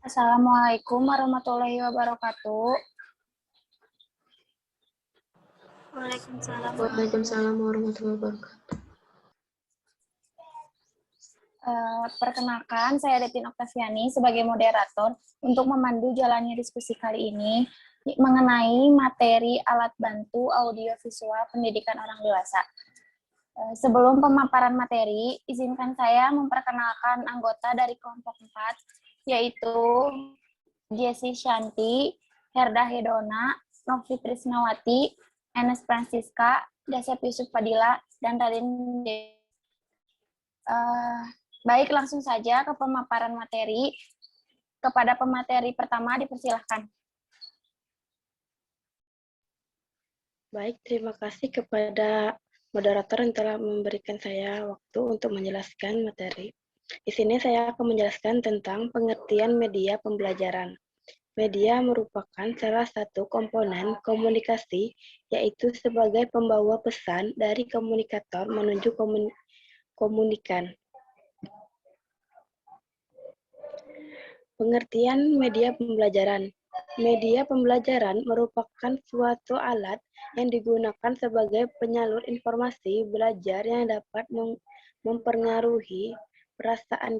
Assalamualaikum warahmatullahi wabarakatuh. Waalaikumsalam. Waalaikumsalam warahmatullahi wabarakatuh. Perkenalkan, saya Detin Oktaviani sebagai moderator untuk memandu jalannya diskusi kali ini mengenai materi alat bantu audiovisual pendidikan orang dewasa. Sebelum pemaparan materi, izinkan saya memperkenalkan anggota dari kelompok 4, yaitu Jessi Shanti, Herda Hedona, Novi Trisnawati, Enes Francisca, Dasep Yusuf Fadila, dan Radin. Baik, langsung saja ke pemaparan materi. Kepada pemateri pertama, dipersilahkan. Baik, terima kasih kepada moderator yang telah memberikan saya waktu untuk menjelaskan materi. Di sini saya akan menjelaskan tentang pengertian media pembelajaran. Media merupakan salah satu komponen komunikasi, yaitu sebagai pembawa pesan dari komunikator menuju komunikan. Pengertian media pembelajaran. Media pembelajaran merupakan suatu alat yang digunakan sebagai penyalur informasi belajar yang dapat mempengaruhi perasaan,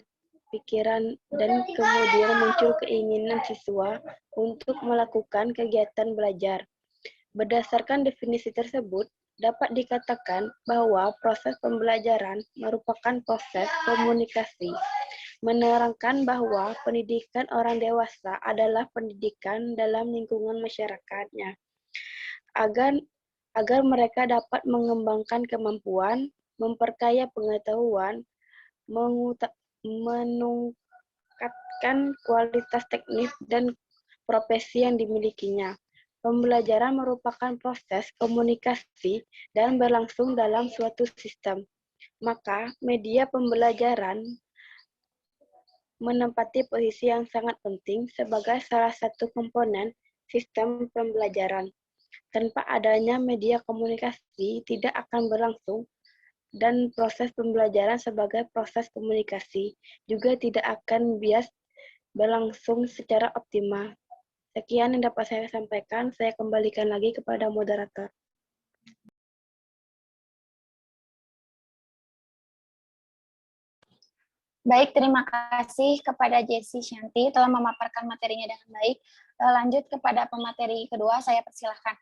pikiran, dan kemudian muncul keinginan siswa untuk melakukan kegiatan belajar. Berdasarkan definisi tersebut, dapat dikatakan bahwa proses pembelajaran merupakan proses komunikasi, menerangkan bahwa pendidikan orang dewasa adalah pendidikan dalam lingkungan masyarakatnya, agar mereka dapat mengembangkan kemampuan, memperkaya pengetahuan, meningkatkan kualitas teknis dan profesi yang dimilikinya. Pembelajaran merupakan proses komunikasi dan berlangsung dalam suatu sistem. Maka, media pembelajaran menempati posisi yang sangat penting sebagai salah satu komponen sistem pembelajaran. Tanpa adanya media komunikasi tidak akan berlangsung, dan proses pembelajaran sebagai proses komunikasi juga tidak akan berlangsung secara optimal. Sekian yang dapat saya sampaikan, saya kembalikan lagi kepada moderator. Baik, terima kasih kepada Jessi Shanti telah memaparkan materinya dengan baik. Lanjut kepada pemateri kedua, saya persilahkan.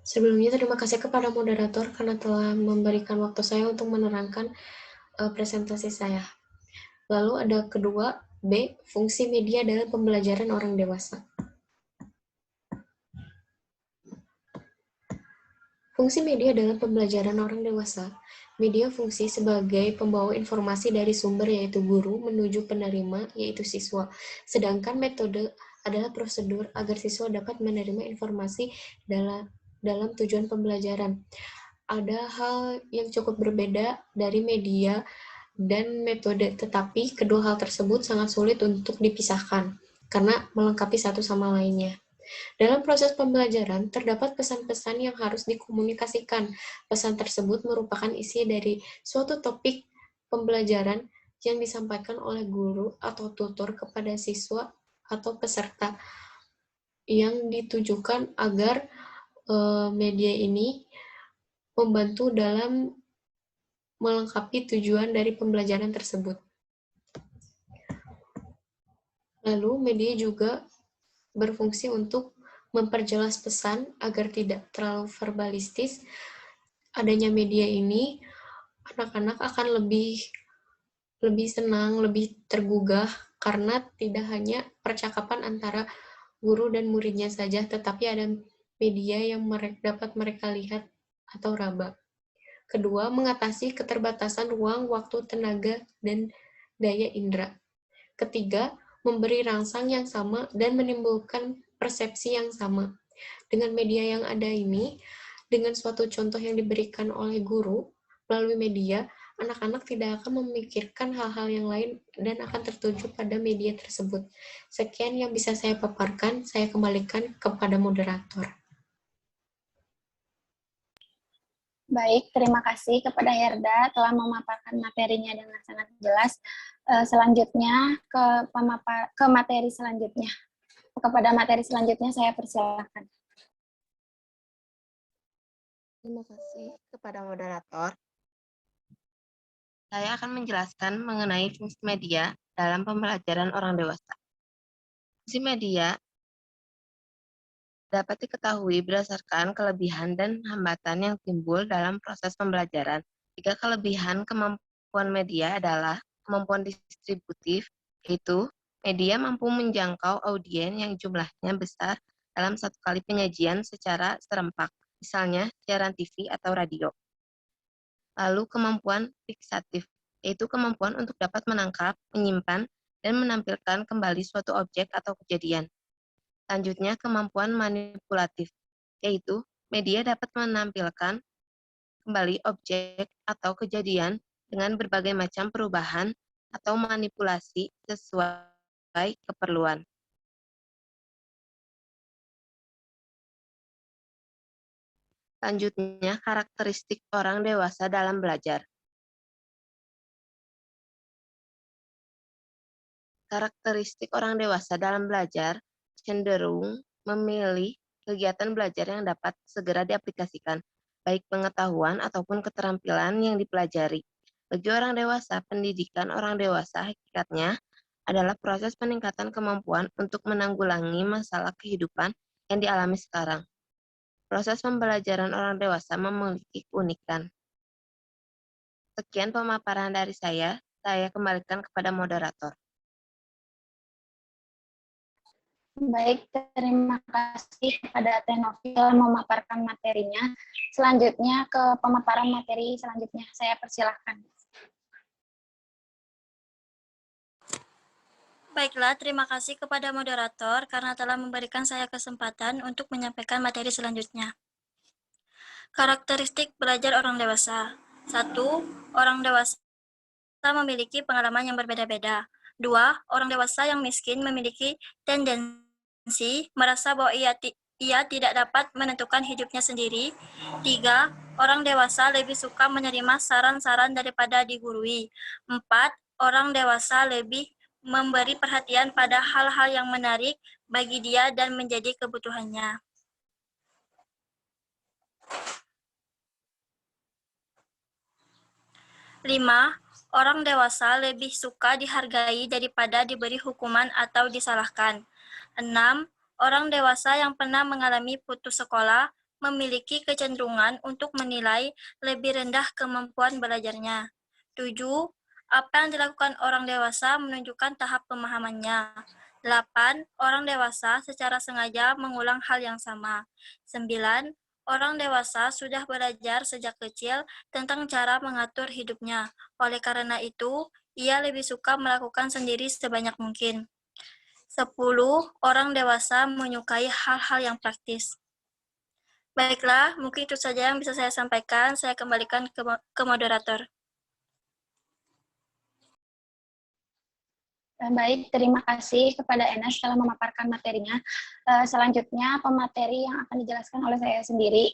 Sebelumnya terima kasih kepada moderator karena telah memberikan waktu saya untuk menerangkan presentasi saya. Lalu ada kedua, B, fungsi media dalam pembelajaran orang dewasa. Fungsi media dalam pembelajaran orang dewasa. Media fungsi sebagai pembawa informasi dari sumber yaitu guru menuju penerima yaitu siswa. Sedangkan metode adalah prosedur agar siswa dapat menerima informasi dalam tujuan pembelajaran. Ada hal yang cukup berbeda dari media dan metode, tetapi kedua hal tersebut sangat sulit untuk dipisahkan karena melengkapi satu sama lainnya. Dalam proses pembelajaran, terdapat pesan-pesan yang harus dikomunikasikan. Pesan tersebut merupakan isi dari suatu topik pembelajaran yang disampaikan oleh guru atau tutor kepada siswa atau peserta yang ditujukan agar media ini membantu dalam melengkapi tujuan dari pembelajaran tersebut. Lalu, media juga berfungsi untuk memperjelas pesan agar tidak terlalu verbalistis. Adanya media ini, anak-anak akan lebih senang, lebih tergugah, karena tidak hanya percakapan antara guru dan muridnya saja, tetapi ada media yang dapat mereka lihat atau raba. Kedua, mengatasi keterbatasan ruang, waktu, tenaga, dan daya indera. Ketiga, memberi rangsang yang sama dan menimbulkan persepsi yang sama. Dengan media yang ada ini, dengan suatu contoh yang diberikan oleh guru melalui media, anak-anak tidak akan memikirkan hal-hal yang lain dan akan tertuju pada media tersebut. Sekian yang bisa saya paparkan, saya kembalikan kepada moderator. Baik, terima kasih kepada Herda telah memaparkan materinya dengan sangat jelas. Selanjutnya ke materi selanjutnya. Kepada materi selanjutnya saya persilakan. Terima kasih kepada moderator. Saya akan menjelaskan mengenai fungsi media dalam pembelajaran orang dewasa. Fungsi media dapat diketahui berdasarkan kelebihan dan hambatan yang timbul dalam proses pembelajaran. Jika kelebihan kemampuan media adalah kemampuan distributif, yaitu media mampu menjangkau audiens yang jumlahnya besar dalam satu kali penyajian secara serempak, misalnya siaran TV atau radio. Lalu kemampuan fiksatif, yaitu kemampuan untuk dapat menangkap, menyimpan, dan menampilkan kembali suatu objek atau kejadian. Selanjutnya, kemampuan manipulatif, yaitu media dapat menampilkan kembali objek atau kejadian dengan berbagai macam perubahan atau manipulasi sesuai keperluan. Selanjutnya, karakteristik orang dewasa dalam belajar. Karakteristik orang dewasa dalam belajar cenderung memilih kegiatan belajar yang dapat segera diaplikasikan, baik pengetahuan ataupun keterampilan yang dipelajari. Bagi orang dewasa, pendidikan orang dewasa hakikatnya adalah proses peningkatan kemampuan untuk menanggulangi masalah kehidupan yang dialami sekarang. Proses pembelajaran orang dewasa memiliki keunikan. Sekian pemaparan dari saya kembalikan kepada moderator. Baik, terima kasih kepada Tenovi telah memaparkan materinya. Selanjutnya ke pemaparan materi selanjutnya. Saya persilahkan. Baiklah, terima kasih kepada moderator karena telah memberikan saya kesempatan untuk menyampaikan materi selanjutnya. Karakteristik belajar orang dewasa. 1. Orang dewasa memiliki pengalaman yang berbeda-beda. 2. Orang dewasa yang miskin memiliki tendensi merasa bahwa ia tidak dapat menentukan hidupnya sendiri. 3. Orang dewasa lebih suka menerima saran-saran daripada digurui. 4. Orang dewasa lebih memberi perhatian pada hal-hal yang menarik bagi dia dan menjadi kebutuhannya. Lima, orang dewasa lebih suka dihargai daripada diberi hukuman atau disalahkan. 6. Orang dewasa yang pernah mengalami putus sekolah memiliki kecenderungan untuk menilai lebih rendah kemampuan belajarnya. 7. Apa yang dilakukan orang dewasa menunjukkan tahap pemahamannya. 8. Orang dewasa secara sengaja mengulang hal yang sama. 9. Orang dewasa sudah belajar sejak kecil tentang cara mengatur hidupnya. Oleh karena itu, ia lebih suka melakukan sendiri sebanyak mungkin. 10. Orang dewasa menyukai hal-hal yang praktis. Baiklah, mungkin itu saja yang bisa saya sampaikan. Saya kembalikan ke moderator. Baik, terima kasih kepada Enes telah memaparkan materinya. Selanjutnya, pemateri yang akan dijelaskan oleh saya sendiri.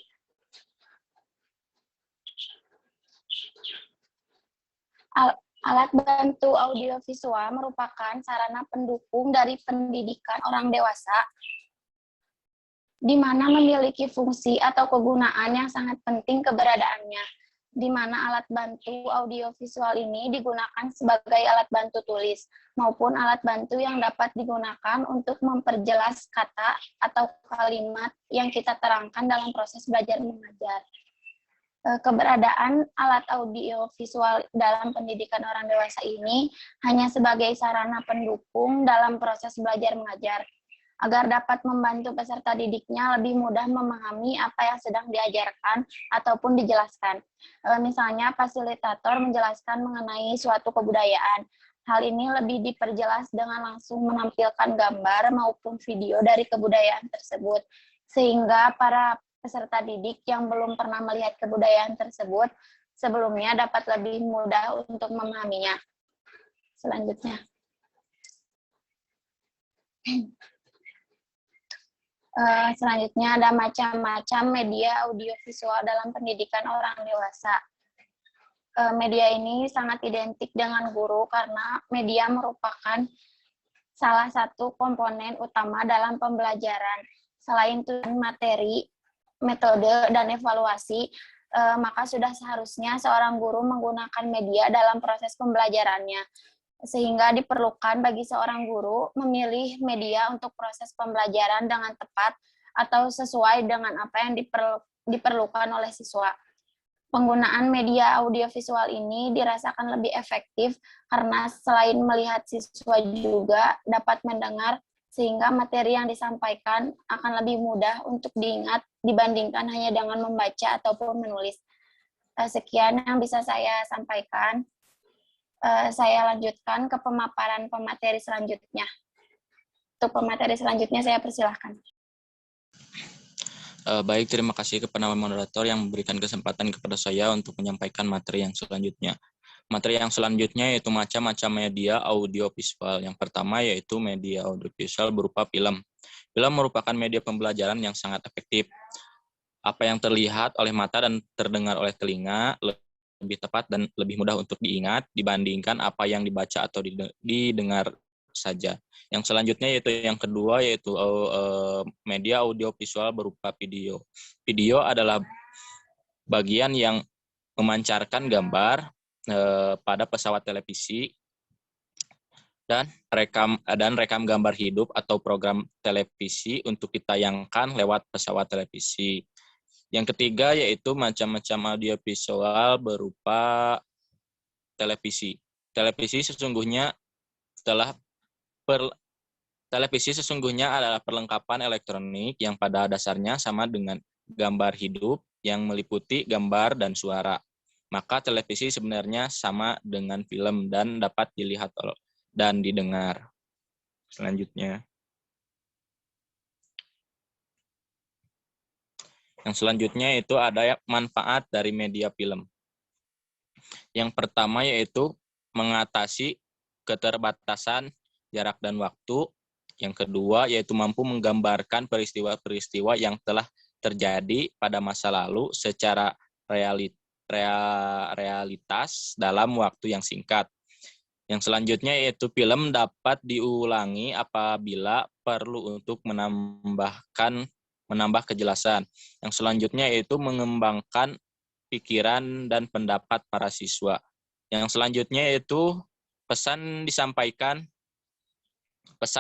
Alat bantu audiovisual merupakan sarana pendukung dari pendidikan orang dewasa, di mana memiliki fungsi atau kegunaan yang sangat penting keberadaannya, di mana alat bantu audiovisual ini digunakan sebagai alat bantu tulis, maupun alat bantu yang dapat digunakan untuk memperjelas kata atau kalimat yang kita terangkan dalam proses belajar mengajar. Keberadaan alat audiovisual dalam pendidikan orang dewasa ini hanya sebagai sarana pendukung dalam proses belajar mengajar, agar dapat membantu peserta didiknya lebih mudah memahami apa yang sedang diajarkan ataupun dijelaskan. Misalnya, fasilitator menjelaskan mengenai suatu kebudayaan. Hal ini lebih diperjelas dengan langsung menampilkan gambar maupun video dari kebudayaan tersebut, sehingga para peserta didik yang belum pernah melihat kebudayaan tersebut sebelumnya dapat lebih mudah untuk memahaminya. Selanjutnya. Selanjutnya ada macam-macam media audiovisual dalam pendidikan orang dewasa. Media ini sangat identik dengan guru karena media merupakan salah satu komponen utama dalam pembelajaran. Selain itu materi, metode, dan evaluasi, maka sudah seharusnya seorang guru menggunakan media dalam proses pembelajarannya. Sehingga diperlukan bagi seorang guru memilih media untuk proses pembelajaran dengan tepat atau sesuai dengan apa yang diperlukan oleh siswa. Penggunaan media audiovisual ini dirasakan lebih efektif karena selain melihat, siswa juga dapat mendengar, sehingga materi yang disampaikan akan lebih mudah untuk diingat dibandingkan hanya dengan membaca ataupun menulis. Sekian yang bisa saya sampaikan. Saya lanjutkan ke pemaparan pemateri selanjutnya. Untuk pemateri selanjutnya saya persilahkan. Baik, terima kasih kepada moderator yang memberikan kesempatan kepada saya untuk menyampaikan materi yang selanjutnya. Materi yang selanjutnya yaitu macam-macam media audiovisual. Yang pertama yaitu media audiovisual berupa film. Film merupakan media pembelajaran yang sangat efektif. Apa yang terlihat oleh mata dan terdengar oleh telinga lebih tepat dan lebih mudah untuk diingat dibandingkan apa yang dibaca atau didengar saja. Yang selanjutnya yaitu yang kedua yaitu media audiovisual berupa video. Video adalah bagian yang memancarkan gambar pada pesawat televisi dan rekam gambar hidup atau program televisi untuk ditayangkan lewat pesawat televisi. Yang ketiga yaitu macam-macam audiovisual berupa televisi. Televisi sesungguhnya adalah perlengkapan elektronik yang pada dasarnya sama dengan gambar hidup yang meliputi gambar dan suara. Maka televisi sebenarnya sama dengan film dan dapat dilihat dan didengar. Selanjutnya. Yang selanjutnya itu ada manfaat dari media film. Yang pertama yaitu mengatasi keterbatasan jarak dan waktu. Yang kedua yaitu mampu menggambarkan peristiwa-peristiwa yang telah terjadi pada masa lalu secara realitas dalam waktu yang singkat. Yang selanjutnya yaitu film dapat diulangi apabila perlu untuk menambah kejelasan. Yang selanjutnya yaitu mengembangkan pikiran dan pendapat para siswa. Yang selanjutnya yaitu pesan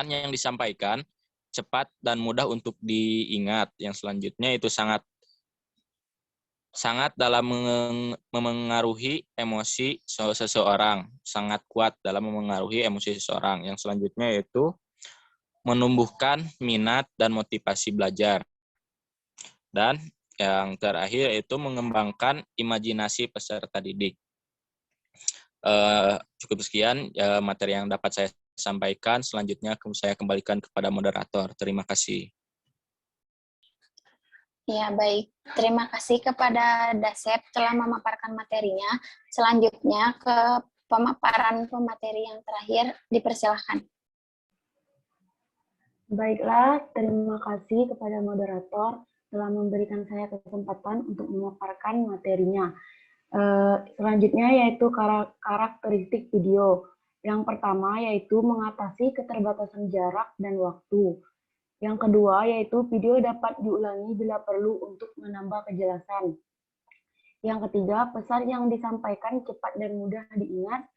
yang disampaikan cepat dan mudah untuk diingat. Yang selanjutnya itu sangat dalam memengaruhi emosi seseorang, sangat kuat dalam memengaruhi emosi seseorang. Yang selanjutnya yaitu menumbuhkan minat dan motivasi belajar. Dan yang terakhir yaitu mengembangkan imajinasi peserta didik. Cukup sekian materi yang dapat saya sampaikan. Selanjutnya saya kembalikan kepada moderator. Terima kasih. Ya, baik. Terima kasih kepada Dasep telah memaparkan materinya. Selanjutnya ke pemaparan pemateri yang terakhir, dipersilahkan. Baiklah, terima kasih kepada moderator telah memberikan saya kesempatan untuk memaparkan materinya. Selanjutnya yaitu karakteristik video. Yang pertama yaitu mengatasi keterbatasan jarak dan waktu. Yang kedua yaitu video dapat diulangi bila perlu untuk menambah kejelasan. Yang ketiga, pesan yang disampaikan cepat dan mudah diingat.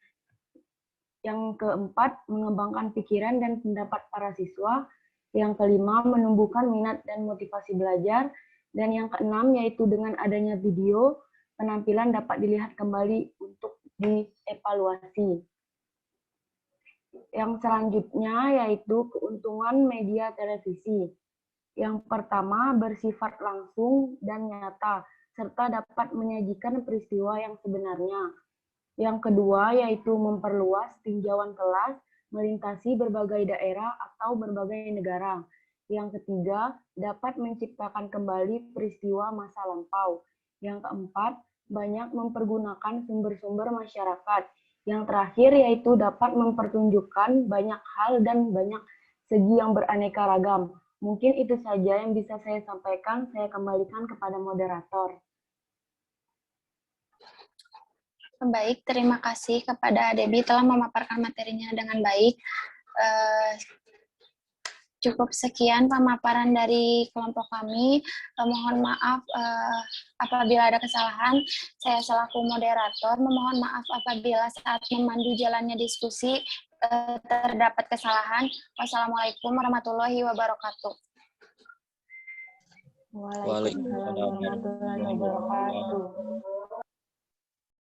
Yang keempat, mengembangkan pikiran dan pendapat para siswa. Yang kelima, menumbuhkan minat dan motivasi belajar. Dan yang keenam yaitu dengan adanya video, penampilan dapat dilihat kembali untuk dievaluasi. Yang selanjutnya yaitu keuntungan media televisi. Yang pertama bersifat langsung dan nyata, serta dapat menyajikan peristiwa yang sebenarnya. Yang kedua yaitu memperluas tinjauan kelas, melintasi berbagai daerah atau berbagai negara. Yang ketiga, dapat menciptakan kembali peristiwa masa lampau. Yang keempat, banyak mempergunakan sumber-sumber masyarakat. Yang terakhir yaitu dapat mempertunjukkan banyak hal dan banyak segi yang beraneka ragam. Mungkin itu saja yang bisa saya sampaikan. Saya kembalikan kepada moderator. Baik, terima kasih kepada Debbie telah memaparkan materinya dengan baik. Cukup sekian pemaparan dari kelompok kami. Mohon maaf apabila ada kesalahan. Saya selaku moderator memohon maaf apabila saat memandu jalannya diskusi terdapat kesalahan. Wassalamualaikum warahmatullahi wabarakatuh. Waalaikumsalam warahmatullahi wabarakatuh.